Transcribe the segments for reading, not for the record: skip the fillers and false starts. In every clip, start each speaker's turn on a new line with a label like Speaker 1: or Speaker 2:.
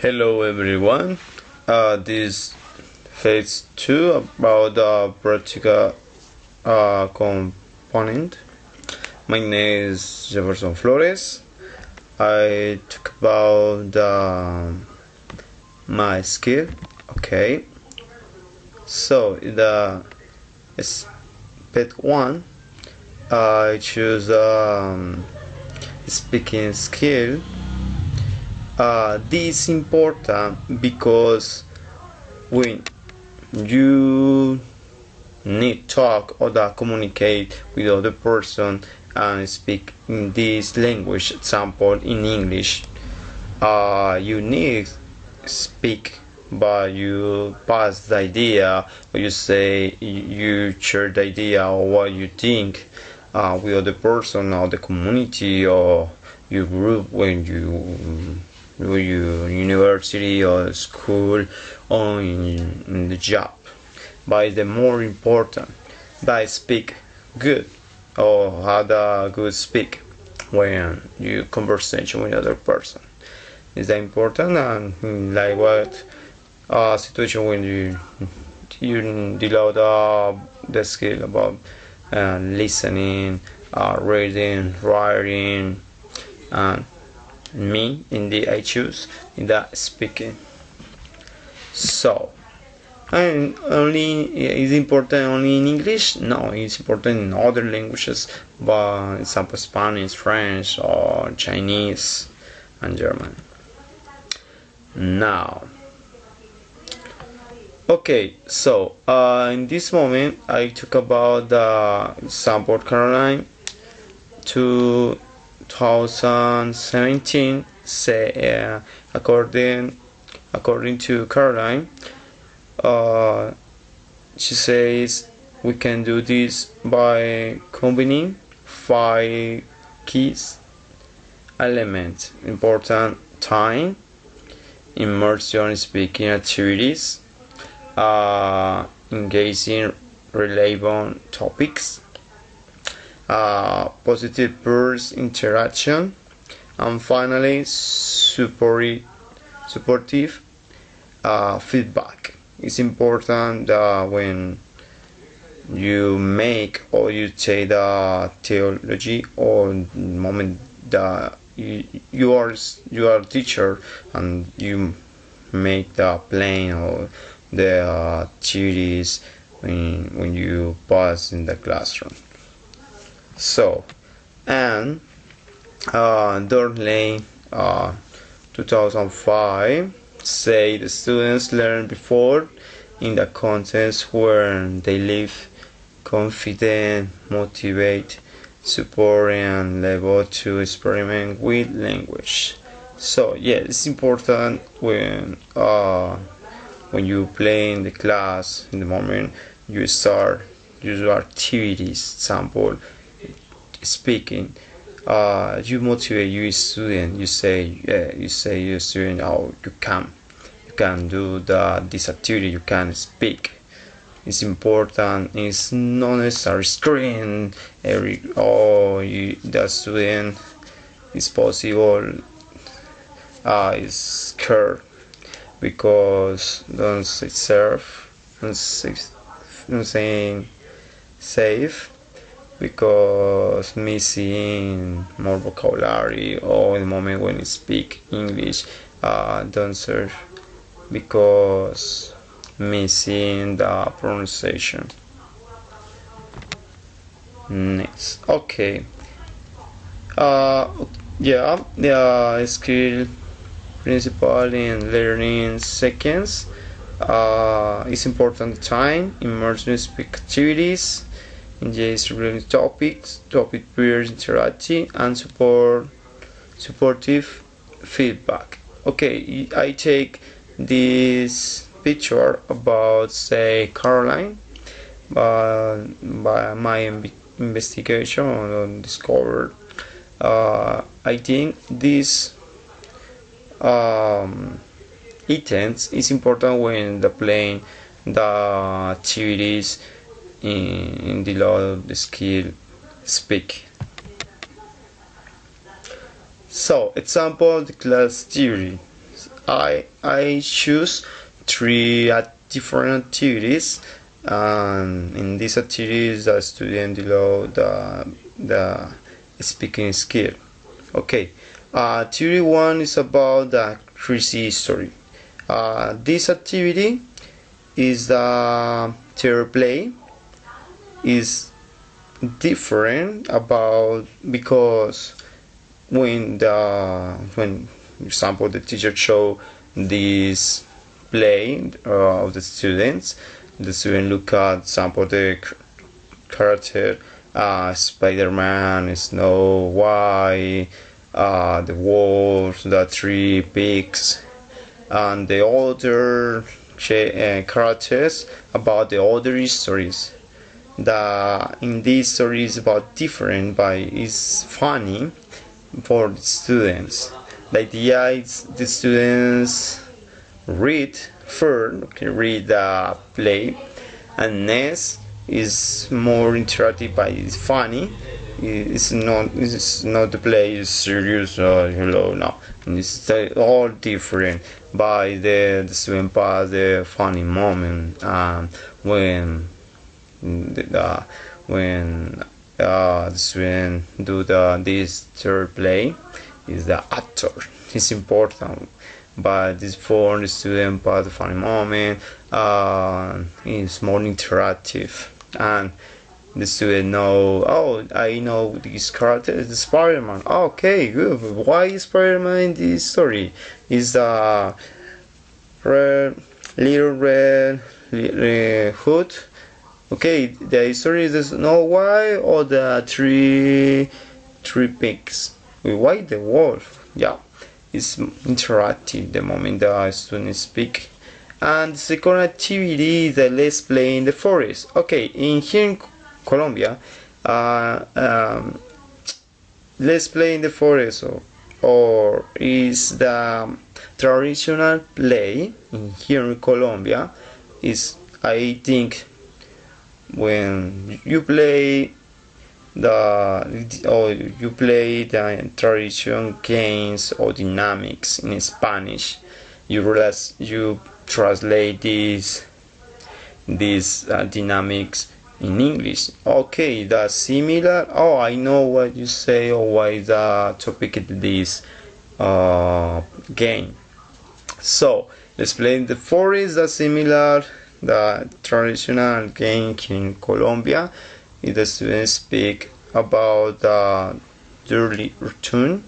Speaker 1: Hello everyone. This phase 2 about the practical component. My name is Jefferson Flores. I talk about my skill. Okay. So the aspect 1, I choose speaking skill. This is important because when you need talk or communicate with other person and speak in this language, example in English, you need speak, but you pass the idea, or you say you share the idea or what you think with other person or the community or your group when you university or school or in the job. But the more important, by speak good or have a good speak when you conversation with other person. Is that important? And like what situation when you develop the skill about listening, reading, writing, and me in the I choose in the speaking. So, and only is important only in English? No, it's important in other languages, but example Spanish, French, or Chinese, and German. Now, okay, so in this moment I talk about the example Caroline 2017. Say according to Caroline, she says we can do this by combining 5 keys elements: important time, immersion speaking activities, engaging relevant topics, positive peers interaction, and finally supportive feedback. It's important when you make or you take the theology or moment that you are a teacher and you make the plan or the activities when you pass in the classroom. So, and Dorley 2005 say the students learn before in the context where they live confident, motivate, support, and able to experiment with language. So yeah, it's important when you play in the class in the moment you start your activities, example speaking. You motivate your student. You say your student, oh, you can do this activity. You can speak. It's important. It's not necessary screen the student is possible is scared because don't saying safe because missing more vocabulary or in the moment when you speak English don't serve because missing the pronunciation. Next, okay. Yeah, the skill principle in learning seconds is important time, immersion speak activities, engage relevant topics, topic peers interacting, and supportive feedback. Okay, I take this picture about say Caroline by my investigation and discovered I think this items is important when the playing the activities in the law of the skill speak. So example the class theory I choose three different activities, and in these activities the student develop the speaking skill. Okay, theory one is about the crazy history. This activity is the theory play is different about because when for example the teacher show this play of the students, the student look at example the character Spider-Man, Snow White, the wolves, the three pigs, and the other characters about the other histories. In this story is about different, but it's funny for the students. The idea is the students read first, read the play, and next is more interactive, but it's funny. It's not the play is serious or hello no. It's all different. By the student pass the funny moment when the student do this third play is the actor. It's important, but this for the student pass the funny moment. It's more interactive, and the student know, oh, I know this character is Spider-Man. Okay, good. Why is Spider-Man in this story? Is the little red hood? Okay, the story is Snow White or the three pigs. Why the wolf? Yeah, it's interactive the moment the students speak. And the second activity is the let's play in the forest. Okay, here in Colombia, let's play in the forest or is the traditional play in here in Colombia. Is I think when you play you play the traditional games or dynamics in Spanish, you realize you translate these dynamics in English. Okay, that's similar. Oh, I know what you say or why the topic of this game. So let's play in the forest. That's similar. The traditional game in Colombia. The students speak about the daily routine,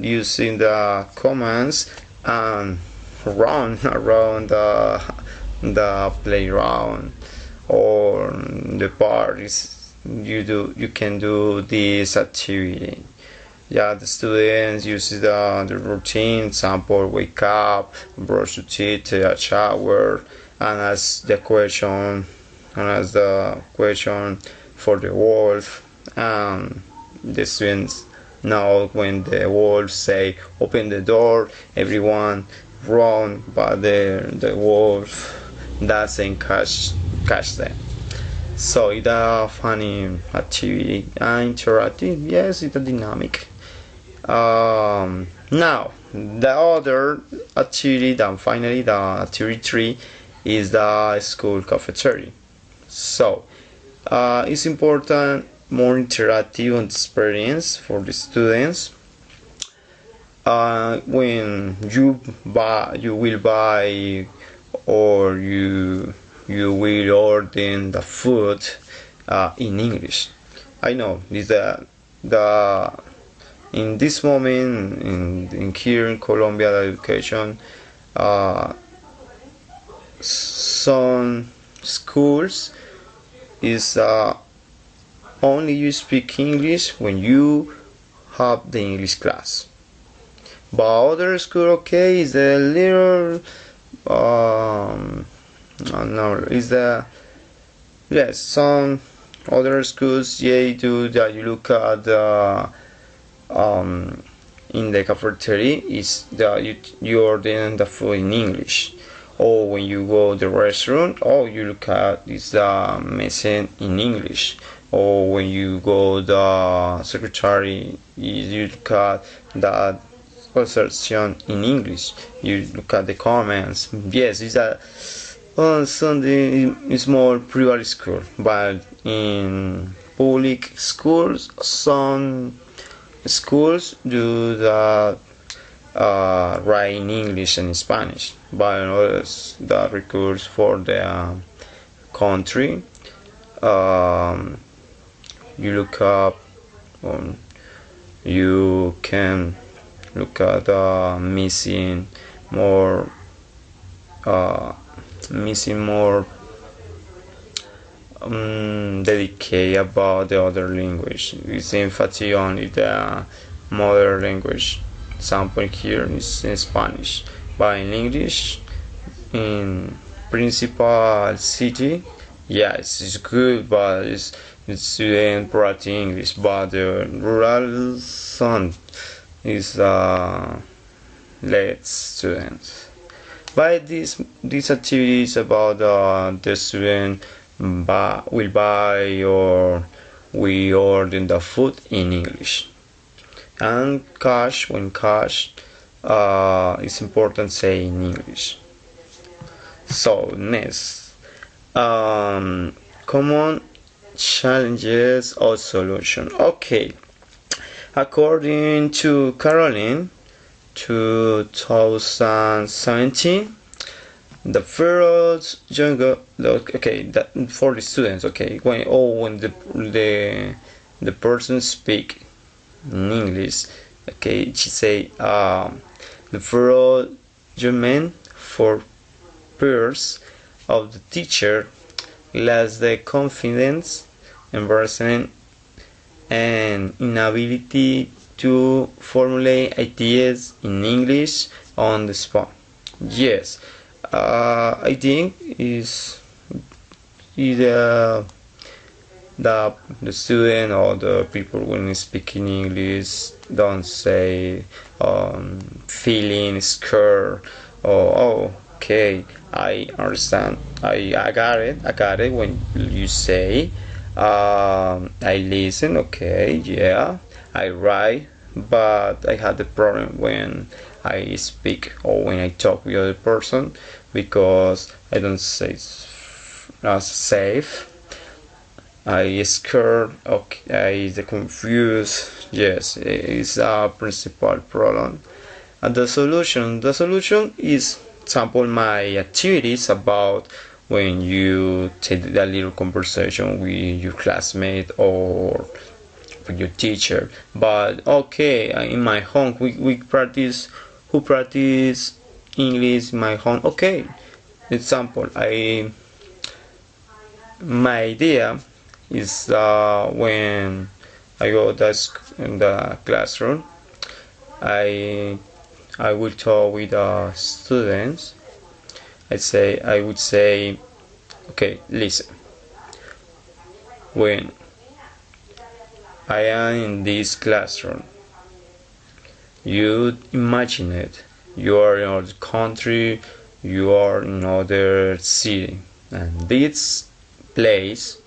Speaker 1: using the commands and run around the playground or the parties. You can do this activity. Yeah, the students use the routine, example, wake up, brush your teeth, take a shower, and ask the question for the wolf. The students know when the wolf say open the door, everyone run, but the wolf doesn't catch them. So it's a funny activity, interactive. Yes, it's a dynamic. Now the other activity, and finally the activity 3 is the school cafeteria. So it's important, more interactive experience for the students. When you will buy or you will order the food in English. I know this the in this moment in here in Colombia, the education, some schools is only you speak English when you have the English class. But other school, okay, is a little no, is the yes, some other schools, yeah, do that. You look at the in the cafeteria is that you order the food in English, or when you go to the restaurant, you look at is the message in English. or when you go the secretary, you look at the assertion in English, you look at the comments. Yes, it's a on Sunday it's more private school, but in public schools, some schools do the write in English and Spanish, but others that recurs for the country. Um, you look up, you can look at more, uh, missing more dedicate about the other language. It's emphasis on the mother language. Example here is in Spanish, but in English, in principal city, yes, it's good, but it's student practice English. But the rural son is less students. But these activities about the student will buy or we order the food in English. And cash, when cash, it's important say in English. So next, common challenges or solution. Okay, according to Caroline, 2017, the first younger, okay, that for the students, okay, when the person speak in English, okay, she say the first German for peers of the teacher lacks the confidence, embarrassment, and inability to formulate ideas in English on the spot. Yes, I think is either the student or the people when speaking English don't say feeling scared or oh okay I understand I got it when you say I listen okay yeah I write but I had the problem when I speak or when I talk with other person because I don't say safe. I scared, okay, I confused. Yes, it's a principal problem. And the solution is sample my activities about when you take a little conversation with your classmate or with your teacher. But okay, in my home we practice who practice English in my home. Okay, example, my idea is when I go in the classroom, I will talk with the students. I would say, okay, listen. When I am in this classroom, you imagine it. You are in another country, you are in another city, and this place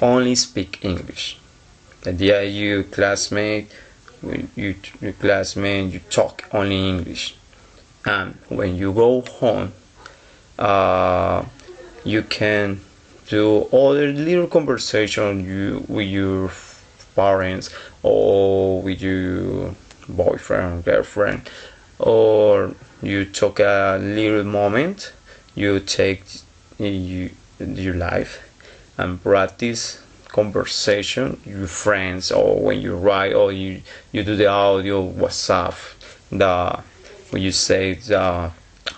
Speaker 1: only speak English. The idea you classmate, you talk only English, and when you go home, you can do other little conversation with your parents or with your boyfriend, girlfriend, or you took a little moment, you take your life and practice conversation with friends or when you write or you do the audio WhatsApp when you say the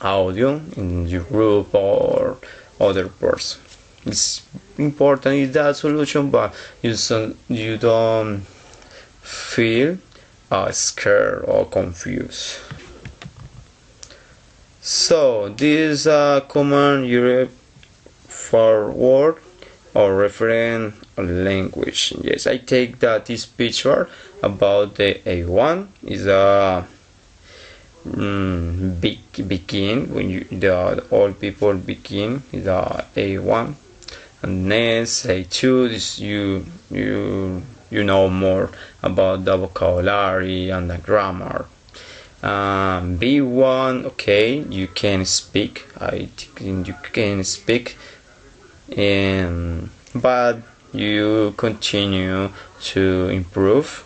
Speaker 1: audio in your group or other person. It's important is that solution, but you don't feel scared or confused. So this common Europe forward or reference language. Yes, I take that this picture about the A1 is a begin when the all people begin is a A1. And then say 2 is you know more about the vocabulary and the grammar. B1, okay, you can speak. I think you can speak, but you continue to improve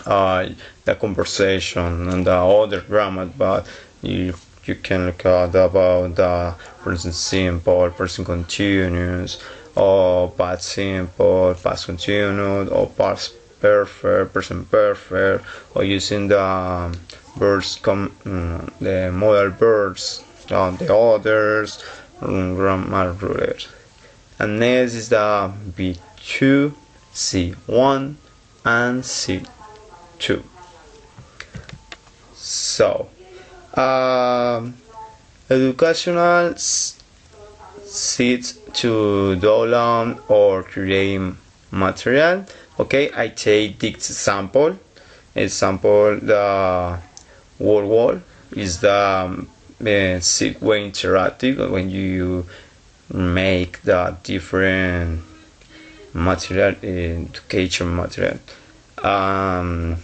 Speaker 1: the conversation and the other grammar. But you can look at about the present simple, present continuous, or past simple, past continuous, or past perfect, present perfect, or using the verbs, the modal verbs, the others, grammar rulers. And next is the B2, C1, and C2. So, educational seats to download or create material. Okay, I take this example. Example, the wall is the Segway interactive when you make the different material, education material. Like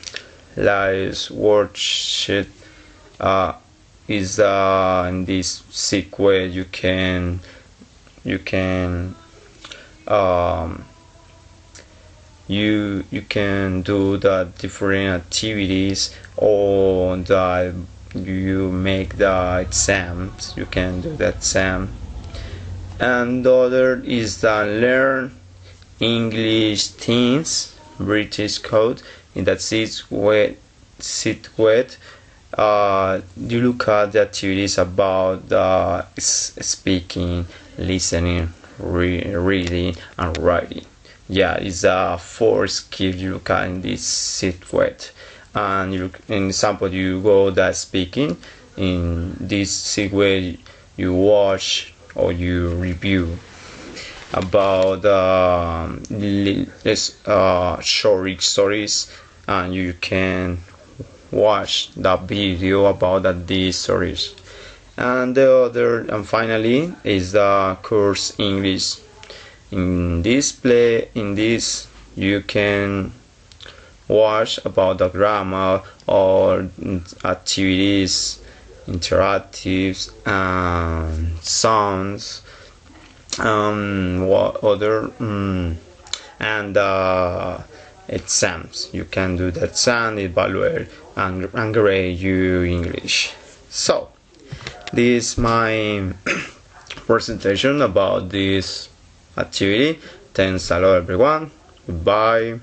Speaker 1: worksheet is in this Segway you can you can do the different activities, or the you make the exams, you can do that exam. And the other is the learn English teens British code. In that Segway you look at the activities about the speaking, listening, reading, and writing. Yeah, it's a 4 skill you look at in this Segway. And in example, you go that speaking. In this Segway, you watch or you review about short stories, and you can watch the video about these stories. And the other, and finally, is the course English. In this you can watch about the grammar or activities, interactives, and sounds, what other, and exams. You can do that exam, evaluate, and grade you English. So this is my presentation about this activity. Thanks a lot, everyone. Goodbye.